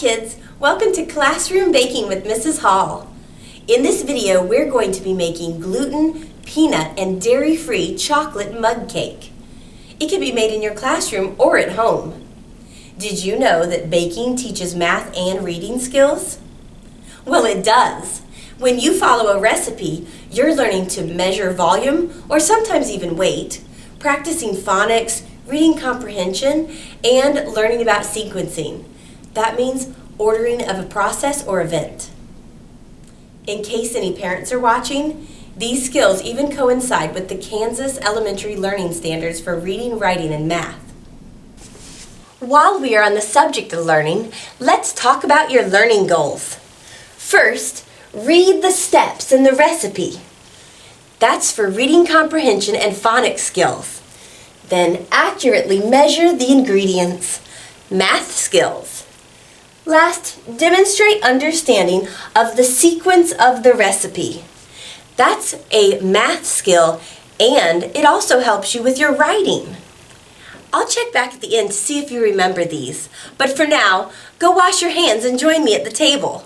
kids, welcome to Classroom Baking with Mrs. Hall. In this video, we're going to be making gluten, peanut, and dairy-free chocolate mug cake. It can be made in your classroom or at home. Did you know that baking teaches math and reading skills? Well, it does. When you follow a recipe, you're learning to measure volume or sometimes even weight, practicing phonics, reading comprehension, and learning about sequencing. That means ordering of a process or event. In case any parents are watching, these skills even coincide with the Kansas Elementary Learning Standards for reading, writing, and math. While we are on the subject of learning, let's talk about your learning goals. First, read the steps in the recipe. That's for reading comprehension and phonics skills. Then accurately measure the ingredients, math skills. Last, demonstrate understanding of the sequence of the recipe. That's a math skill, and it also helps you with your writing. I'll check back at the end to see if you remember these, but for now, go wash your hands and join me at the table.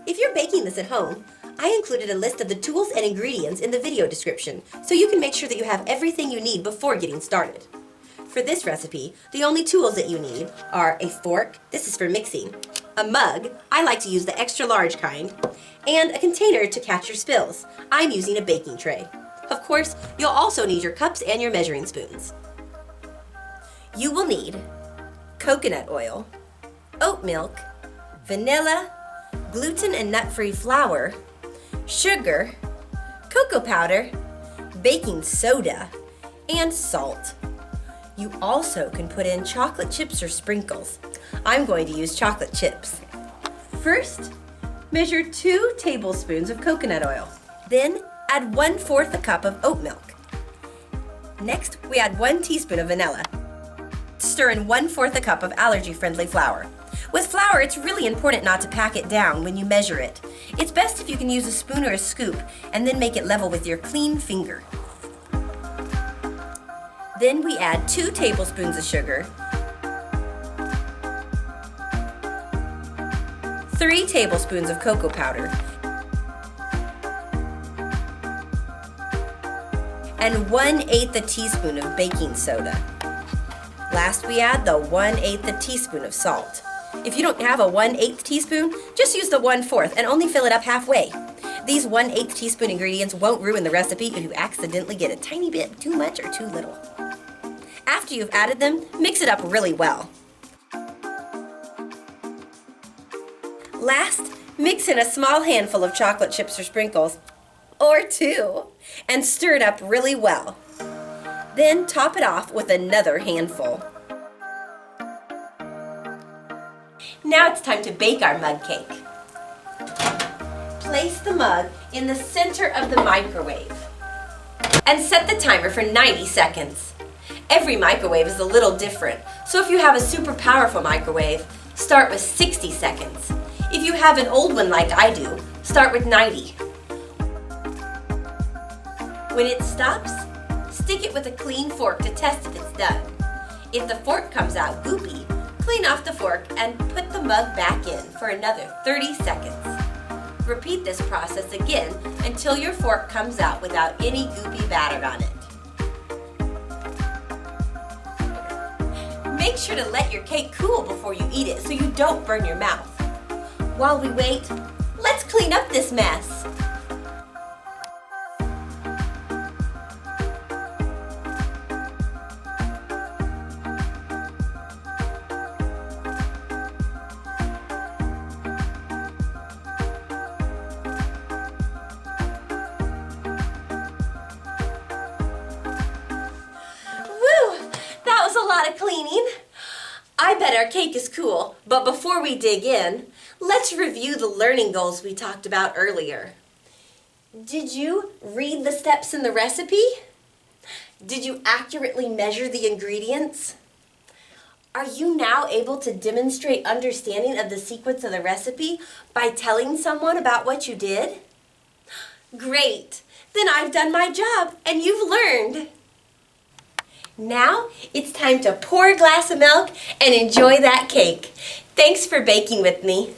If you're baking this at home, I included a list of the tools and ingredients in the video description, so you can make sure that you have everything you need before getting started. For this recipe, the only tools that you need are a fork, this is for mixing, a mug, I like to use the extra large kind, and a container to catch your spills. I'm using a baking tray. Of course, you'll also need your cups and your measuring spoons. You will need coconut oil, oat milk, vanilla, gluten and nut-free flour, sugar, cocoa powder, baking soda, and salt. You also can put in chocolate chips or sprinkles. I'm going to use chocolate chips. First, measure 2 tablespoons of coconut oil. Then add 1/4 a cup of oat milk. Next, we add 1 teaspoon of vanilla. Stir in 1/4 a cup of allergy-friendly flour. With flour, it's really important not to pack it down when you measure it. It's best if you can use a spoon or a scoop and then make it level with your clean finger. Then we add 2 tablespoons of sugar, 3 tablespoons of cocoa powder, and 1/8 a teaspoon of baking soda. Last, we add the 1/8 a teaspoon of salt. If you don't have a 1/8 teaspoon, just use the 1/4 and only fill it up halfway. These 1/8 teaspoon ingredients won't ruin the recipe if you accidentally get a tiny bit too much or too little. After you've added them, mix it up really well. Last, mix in a small handful of chocolate chips or sprinkles, or 2, and stir it up really well. Then top it off with another handful. Now it's time to bake our mug cake. Place the mug in the center of the microwave and set the timer for 90 seconds. Every microwave is a little different, so if you have a super powerful microwave, start with 60 seconds. If you have an old one like I do, start with 90. When it stops, stick it with a clean fork to test if it's done. If the fork comes out goopy, clean off the fork and put the mug back in for another 30 seconds. Repeat this process again until your fork comes out without any goopy batter on it. Make sure to let your cake cool before you eat it so you don't burn your mouth. While we wait, let's clean up this mess. A lot of cleaning. I bet our cake is cool, but before we dig in, let's review the learning goals we talked about earlier. Did you read the steps in the recipe? Did you accurately measure the ingredients? Are you now able to demonstrate understanding of the sequence of the recipe by telling someone about what you did? Great! Then I've done my job and you've learned. Now it's time to pour a glass of milk and enjoy that cake. Thanks for baking with me.